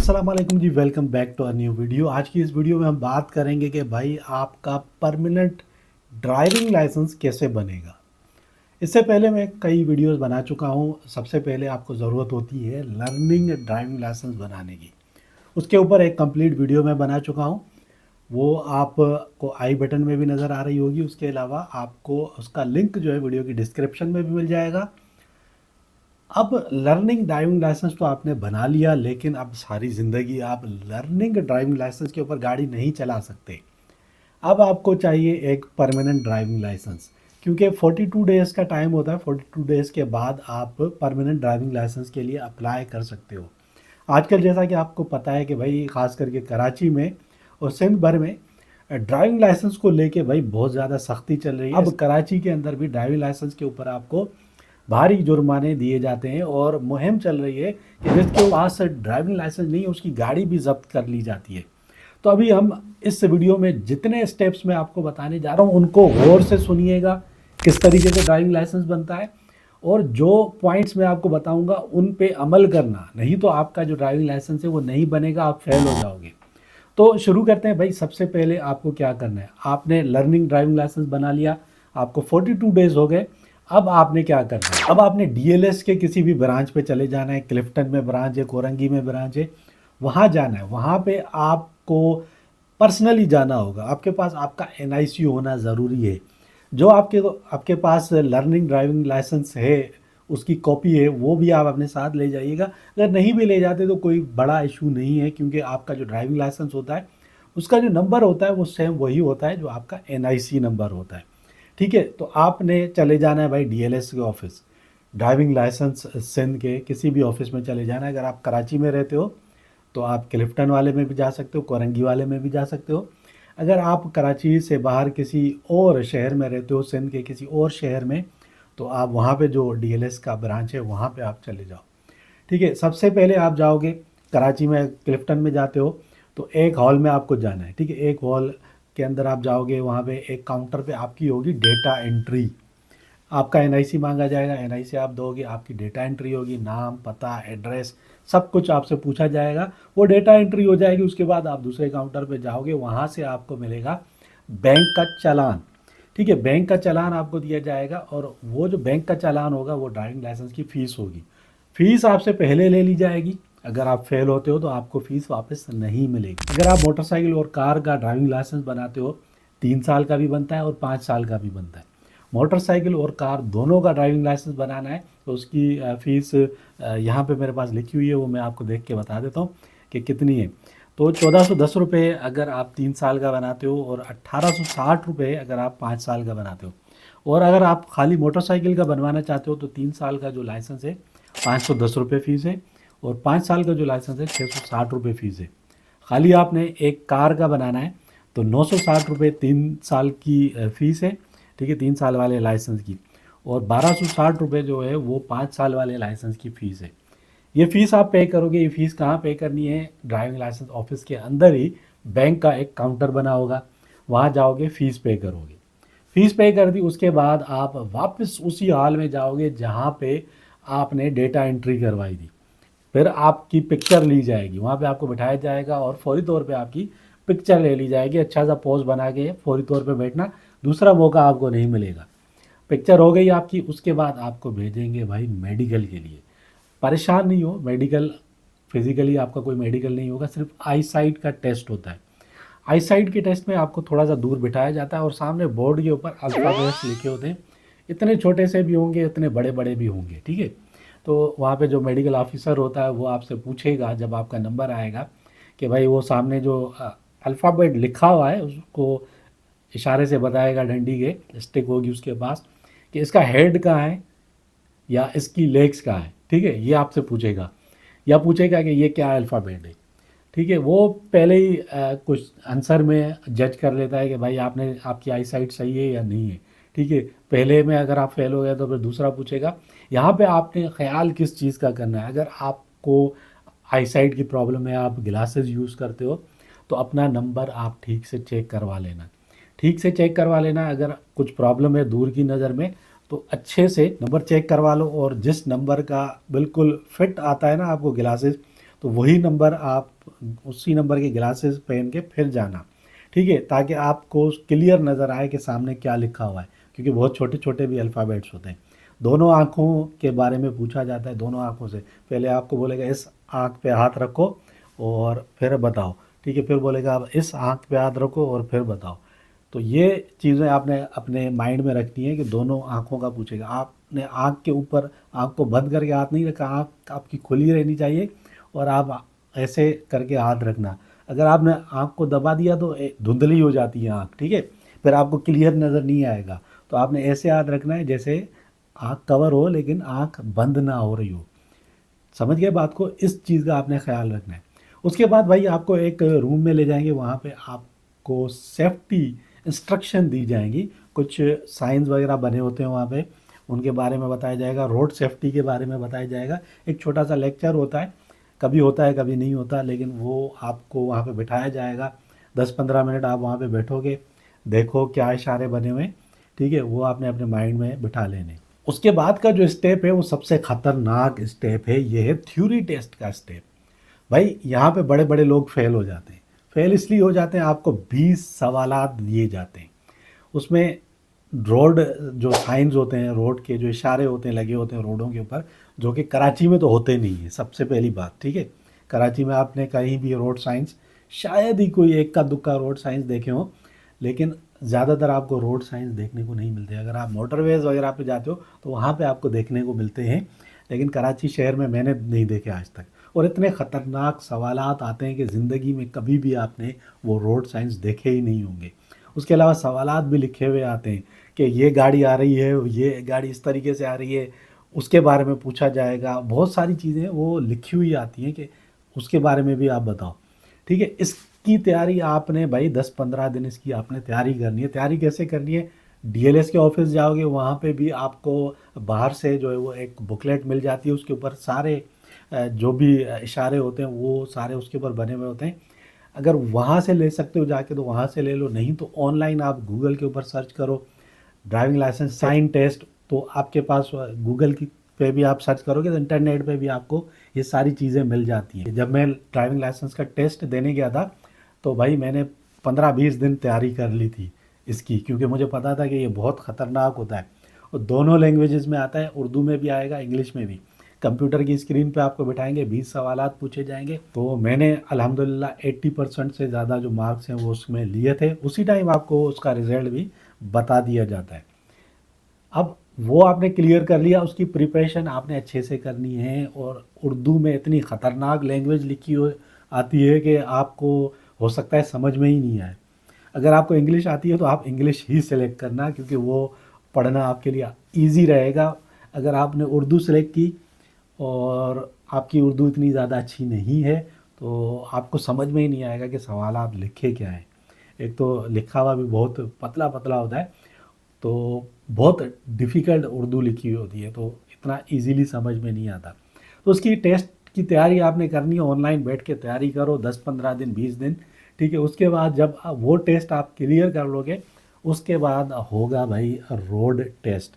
अस्सलाम वालेकुम जी, welcome back to a new video. आज की इस वीडियो में हम बात करेंगे कि भाई आपका परमानेंट ड्राइविंग लाइसेंस कैसे बनेगा। इससे पहले मैं कई वीडियोस बना चुका हूं। सबसे पहले आपको ज़रूरत होती है लर्निंग ड्राइविंग लाइसेंस बनाने की। उसके ऊपर एक कंप्लीट वीडियो मैं बना चुका हूं, वो आपको आई बटन में भी नज़र आ रही होगी। उसके अलावा आपको उसका लिंक जो है वीडियो की डिस्क्रिप्शन में भी मिल जाएगा। अब लर्निंग ड्राइविंग लाइसेंस तो आपने बना लिया, लेकिन अब सारी ज़िंदगी आप लर्निंग ड्राइविंग लाइसेंस के ऊपर गाड़ी नहीं चला सकते। अब आपको चाहिए एक परमानेंट ड्राइविंग लाइसेंस, क्योंकि 42 डेज़ का टाइम होता है। 42 डेज़ के बाद आप परमानेंट ड्राइविंग लाइसेंस के लिए अप्लाई कर सकते हो। आजकल जैसा कि आपको पता है कि भाई ख़ास करके कराची में और सिंध भर में ड्राइविंग लाइसेंस को लेके भाई बहुत ज़्यादा सख्ती चल रही है। अब कराची के अंदर भी ड्राइविंग लाइसेंस के ऊपर आपको भारी जुर्माने दिए जाते हैं और मुहिम चल रही है कि जिसके पास ड्राइविंग लाइसेंस नहीं है उसकी गाड़ी भी जब्त कर ली जाती है। तो अभी हम इस वीडियो में जितने स्टेप्स मैं आपको बताने जा रहा हूँ उनको गौर से सुनिएगा, किस तरीके से ड्राइविंग लाइसेंस बनता है, और जो पॉइंट्स मैं आपको बताऊंगा उन पे अमल करना, नहीं तो आपका जो ड्राइविंग लाइसेंस है वो नहीं बनेगा, आप फेल हो जाओगे। तो शुरू करते हैं भाई। सबसे पहले आपको क्या करना है, आपने लर्निंग ड्राइविंग लाइसेंस बना लिया, आपको 42 डेज हो गए। अब आपने क्या करना है, अब आपने डीएलएस के किसी भी ब्रांच पे चले जाना है। क्लिफ्टन में ब्रांच है, कोरंगी में ब्रांच है, वहाँ जाना है। वहाँ पे आपको पर्सनली जाना होगा। आपके पास आपका एनआईसी होना ज़रूरी है। जो आपके पास लर्निंग ड्राइविंग लाइसेंस है उसकी कॉपी है, वो भी आप अपने साथ ले जाइएगा। अगर नहीं भी ले जाते तो कोई बड़ा इशू नहीं है, क्योंकि आपका जो ड्राइविंग लाइसेंस होता है उसका जो नंबर होता है वो सेम वही होता है जो आपका एनआईसी नंबर होता है। ठीक है, तो आपने चले जाना है भाई डीएलएस के ऑफिस, ड्राइविंग लाइसेंस सिंध के किसी भी ऑफिस में चले जाना है। अगर आप कराची में रहते हो तो आप क्लिफ्टन वाले में भी जा सकते हो, कोरंगी वाले में भी जा सकते हो। अगर आप कराची से बाहर किसी और शहर में रहते हो, सिंध के किसी और शहर में, तो आप वहाँ पे जो डीएलएस का ब्रांच है वहाँ पे आप चले जाओ। ठीक है, सबसे पहले आप जाओगे कराची में, क्लिफ्टन में जाते हो तो एक हॉल में आपको जाना है। ठीक है, एक हॉल के अंदर आप जाओगे, वहाँ पे एक काउंटर पे आपकी होगी डेटा एंट्री। आपका एनआईसी मांगा जाएगा, एनआईसी आप दोगे, आपकी डेटा एंट्री होगी, नाम, पता, एड्रेस, सब कुछ आपसे पूछा जाएगा। वो डेटा एंट्री हो जाएगी, उसके बाद आप दूसरे काउंटर पे जाओगे, वहाँ से आपको मिलेगा बैंक का चालान। ठीक है, बैंक का चालान आपको दिया जाएगा, और वो जो बैंक का चालान होगा वो ड्राइविंग लाइसेंस की फ़ीस होगी। फ़ीस आपसे पहले ले ली जाएगी। अगर आप फेल होते हो तो आपको फ़ीस वापस नहीं मिलेगी। अगर आप मोटरसाइकिल और कार का ड्राइविंग लाइसेंस बनाते हो, 3 साल का भी बनता है और 5 साल का भी बनता है। मोटरसाइकिल और कार दोनों का ड्राइविंग लाइसेंस बनाना है तो उसकी फ़ीस यहाँ पे मेरे पास लिखी हुई है, वो मैं आपको देख के बता देता हूँ कि कितनी है। तो 1410 रुपये अगर आप 3 साल का बनाते हो, और 1860 रुपये अगर आप 5 साल का बनाते हो। और अगर आप खाली मोटरसाइकिल का बनवाना चाहते हो तो 3 साल का जो लाइसेंस है 510 रुपये फ़ीस है, और 5 साल का जो लाइसेंस है 660 रुपये फ़ीस है। खाली आपने एक कार का बनाना है तो 960 रुपये 3 साल की फ़ीस है। ठीक है, 3 साल वाले लाइसेंस की, और 1260 रुपये जो है वो 5 साल वाले लाइसेंस की फ़ीस है। ये फ़ीस आप पे करोगे। ये फ़ीस कहाँ पे करनी है, ड्राइविंग लाइसेंस ऑफिस के अंदर ही बैंक का एक काउंटर बना होगा, वहाँ जाओगे, फ़ीस पे करोगे। फ़ीस पे कर दी, उसके बाद आप वापस उसी हॉल में जाओगे जहाँ पे आपने डेटा एंट्री करवाई थी। फिर आपकी पिक्चर ली जाएगी, वहाँ पे आपको बिठाया जाएगा और फौरी तौर पे आपकी पिक्चर ले ली जाएगी। अच्छा सा पोज बना के फौरी तौर पे बैठना, दूसरा मौका आपको नहीं मिलेगा। पिक्चर हो गई आपकी, उसके बाद आपको भेजेंगे भाई मेडिकल के लिए। परेशान नहीं हो, मेडिकल फिज़िकली आपका कोई मेडिकल नहीं होगा, सिर्फ आई साइट का टेस्ट होता है। आई साइट के टेस्ट में आपको थोड़ा सा दूर बिठाया जाता है और सामने बोर्ड के ऊपर अल्फ़ाबेट्स लिखे होते हैं। इतने छोटे से भी होंगे, इतने बड़े बड़े भी होंगे। ठीक है, तो वहाँ पे जो मेडिकल ऑफिसर होता है वो आपसे पूछेगा जब आपका नंबर आएगा कि भाई वो सामने जो अल्फ़ाबेट लिखा हुआ है उसको इशारे से बताएगा, डंडी के स्टिक होगी उसके पास, कि इसका हेड कहाँ है या इसकी लेग्स कहाँ है। ठीक है, ये आपसे पूछेगा, या पूछेगा कि ये क्या अल्फ़ाबेट है। ठीक है, वो पहले ही कुछ आंसर में जज कर लेता है कि भाई आपकी आई साइट सही है या नहीं है। ठीक है, पहले में अगर आप फेल हो गए तो फिर दूसरा पूछेगा। यहाँ पे आपने ख्याल किस चीज़ का करना है, अगर आपको आई साइट की प्रॉब्लम है, आप ग्लासेस यूज़ करते हो, तो अपना नंबर आप ठीक से चेक करवा लेना। ठीक से चेक करवा लेना, अगर कुछ प्रॉब्लम है दूर की नज़र में तो अच्छे से नंबर चेक करवा लो, और जिस नंबर का बिल्कुल फिट आता है ना आपको ग्लासेस, तो वही नंबर आप उसी नंबर के ग्लासेस पहन के फिर जाना, ठीक है, ताकि आपको क्लियर नज़र आए कि सामने क्या लिखा हुआ है, क्योंकि बहुत छोटे छोटे भी अल्फ़ाबेट्स होते हैं। दोनों आँखों के बारे में पूछा जाता है, दोनों आँखों से। पहले आपको बोलेगा इस आँख पे हाथ रखो और फिर बताओ, ठीक है, फिर बोलेगा अब इस आँख पे हाथ रखो और फिर बताओ। तो ये चीज़ें आपने अपने माइंड में रखनी है कि दोनों आँखों का पूछेगा। आपने आँख के ऊपर आँख को बंद करके हाथ नहीं रखा, आँख आपकी खुली रहनी चाहिए और आप ऐसे करके हाथ रखना। अगर आपने आँख को दबा दिया तो धुंधली हो जाती है आँख, ठीक है, फिर आपको क्लियर नज़र नहीं आएगा। तो आपने ऐसे हाथ रखना है जैसे आँख कवर हो लेकिन आँख बंद ना हो रही हो। समझ गए बात को? इस चीज़ का आपने ख्याल रखना है। उसके बाद भाई आपको एक रूम में ले जाएंगे, वहाँ पे आपको सेफ्टी इंस्ट्रक्शन दी जाएंगी। कुछ साइंस वगैरह बने होते हैं वहाँ पे, उनके बारे में बताया जाएगा, रोड सेफ्टी के बारे में बताया जाएगा। एक छोटा सा लेक्चर होता है, कभी होता है कभी नहीं होता, लेकिन वो आपको वहाँ पे बिठाया जाएगा। 10-15 मिनट आप वहाँ पे बैठोगे, देखो क्या इशारे बने हुए हैं, ठीक है, वो आपने अपने माइंड में बिठा लेने। उसके बाद का जो स्टेप है वो सबसे खतरनाक स्टेप है, ये है थ्योरी टेस्ट का स्टेप। भाई यहाँ पे बड़े बड़े लोग फेल हो जाते हैं। फेल इसलिए हो जाते हैं, आपको 20 सवालात दिए जाते हैं। उसमें रोड जो साइंस होते हैं, रोड के जो इशारे होते हैं लगे होते हैं रोडों के ऊपर, जो कि कराची में तो होते नहीं है, सबसे पहली बात, ठीक है। कराची में आपने कहीं भी रोड साइंस, शायद ही कोई एक का दुक्का रोड साइंस देखे हो, लेकिन ज़्यादातर आपको रोड साइंस देखने को नहीं मिलते। अगर आप मोटरवेज वगैरह पे जाते हो तो वहाँ पे आपको देखने को मिलते हैं, लेकिन कराची शहर में मैंने नहीं देखे आज तक। और इतने ख़तरनाक सवालात आते हैं कि ज़िंदगी में कभी भी आपने वो रोड साइंस देखे ही नहीं होंगे। उसके अलावा सवालात भी लिखे हुए आते हैं कि ये गाड़ी आ रही है, ये गाड़ी इस तरीके से आ रही है, उसके बारे में पूछा जाएगा। बहुत सारी चीज़ें वो लिखी हुई आती हैं कि उसके बारे में भी आप बताओ, ठीक है। इसकी तैयारी आपने भाई 10-15 दिन इसकी आपने तैयारी करनी है। तैयारी कैसे करनी है? डीएलएस के ऑफिस जाओगे, वहाँ पे भी आपको बाहर से जो है वो एक बुकलेट मिल जाती है, उसके ऊपर सारे जो भी इशारे होते हैं वो सारे उसके ऊपर बने हुए होते हैं। अगर वहाँ से ले सकते हो जाके तो वहाँ से ले लो, नहीं तो ऑनलाइन आप गूगल के ऊपर सर्च करो ड्राइविंग लाइसेंस साइन टेस्ट, तो आपके पास गूगल की पे भी आप सर्च करोगे तो इंटरनेट पे भी आपको ये सारी चीज़ें मिल जाती हैं। जब मैं ड्राइविंग लाइसेंस का टेस्ट देने गया था तो भाई मैंने 15-20 दिन तैयारी कर ली थी इसकी, क्योंकि मुझे पता था कि ये बहुत ख़तरनाक होता है। और दोनों लैंग्वेजेस में आता है, उर्दू में भी आएगा, इंग्लिश में भी। कंप्यूटर की स्क्रीन पे आपको बिठाएंगे, 20 सवालात पूछे जाएंगे। तो मैंने अल्हम्दुलिल्लाह 80% से ज़्यादा जो मार्क्स हैं वो उसमें लिए थे। उसी टाइम आपको उसका रिज़ल्ट भी बता दिया जाता है। अब वो आपने क्लियर कर लिया, उसकी प्रिपरेशन आपने अच्छे से करनी है। और उर्दू में इतनी ख़तरनाक लैंग्वेज लिखी हो आती है कि आपको हो सकता है समझ में ही नहीं आए। अगर आपको इंग्लिश आती है तो आप इंग्लिश ही सेलेक्ट करना, क्योंकि वो पढ़ना आपके लिए ईजी रहेगा। अगर आपने उर्दू सेलेक्ट की और आपकी उर्दू इतनी ज़्यादा अच्छी नहीं है तो आपको समझ में ही नहीं आएगा कि सवाल आप लिखे क्या हैं। एक तो लिखा हुआ भी बहुत पतला पतला होता है, तो बहुत डिफ़िकल्ट उर्दू लिखी हुई होती है, तो इतना इजीली समझ में नहीं आता। तो उसकी टेस्ट की तैयारी आपने करनी है, ऑनलाइन बैठ के तैयारी करो 10-15 दिन 20 दिन, ठीक है। उसके बाद जब वो टेस्ट आप क्लियर कर लोगे, उसके बाद होगा भाई रोड टेस्ट,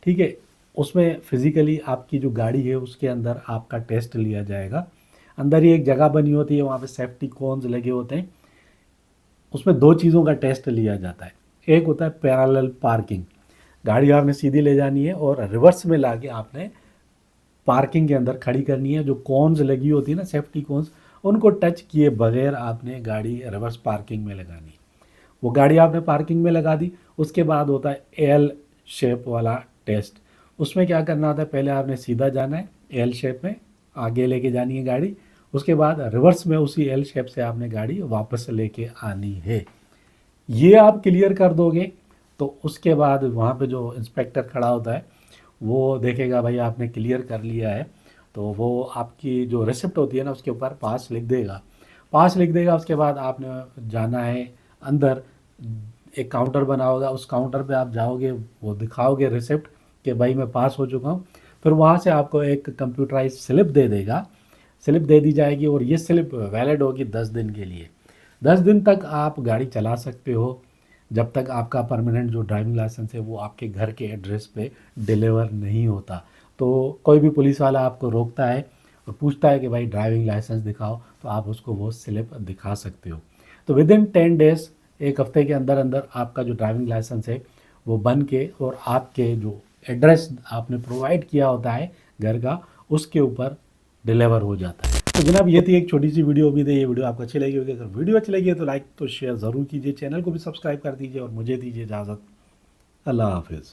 ठीक है। उसमें फिज़िकली आपकी जो गाड़ी है उसके अंदर आपका टेस्ट लिया जाएगा। अंदर ही एक जगह बनी होती है, वहाँ पे सेफ्टी कोन्स लगे होते हैं। उसमें दो चीज़ों का टेस्ट लिया जाता है। एक होता है पैरेलल पार्किंग, गाड़ी आपने सीधी ले जानी है और रिवर्स में लाके आपने पार्किंग के अंदर खड़ी करनी है। जो कॉन्स लगी होती है ना, सेफ्टी कॉन्स, उनको टच किए बगैर आपने गाड़ी रिवर्स पार्किंग में लगानी है। वो गाड़ी आपने पार्किंग में लगा दी। उसके बाद होता है एल शेप वाला टेस्ट। उसमें क्या करना होता है, पहले आपने सीधा जाना है, एल शेप में आगे लेके जानी है गाड़ी। उसके बाद रिवर्स में उसी एल शेप से आपने गाड़ी वापस लेके आनी है। ये आप क्लियर कर दोगे तो उसके बाद वहाँ पे जो इंस्पेक्टर खड़ा होता है वो देखेगा भाई आपने क्लियर कर लिया है, तो वो आपकी जो रिसिप्ट होती है ना उसके ऊपर पास लिख देगा। पास लिख देगा, उसके बाद आपने जाना है अंदर, एक काउंटर बना होगा, उस काउंटर पे आप जाओगे, वो दिखाओगे रिसिप्ट कि भाई मैं पास हो चुका हूँ। फिर वहाँ से आपको एक कंप्यूटराइज स्लिप दे देगा, स्लिप दे दी जाएगी और ये स्लिप वैलिड होगी 10 दिन के लिए। 10 दिन तक आप गाड़ी चला सकते हो, जब तक आपका परमानेंट जो ड्राइविंग लाइसेंस है वो आपके घर के एड्रेस पे डिलीवर नहीं होता। तो कोई भी पुलिस वाला आपको रोकता है, तो पूछता है कि भाई ड्राइविंग लाइसेंस दिखाओ, तो आप उसको वो स्लिप दिखा सकते हो। तो विद इन 10 डेज़, एक हफ्ते के अंदर अंदर आपका जो ड्राइविंग लाइसेंस है वो बन के और आपके जो एड्रेस आपने प्रोवाइड किया होता है घर का, उसके ऊपर डिलीवर हो जाता है। तो जनाब ये थी एक छोटी सी वीडियो। उम्मीद है ये वीडियो आपको अच्छी लगी होगी। अगर वीडियो अच्छी लगी है तो लाइक तो शेयर ज़रूर कीजिए, चैनल को भी सब्सक्राइब कर दीजिए और मुझे दीजिए इजाज़त। अल्लाह हाफिज़।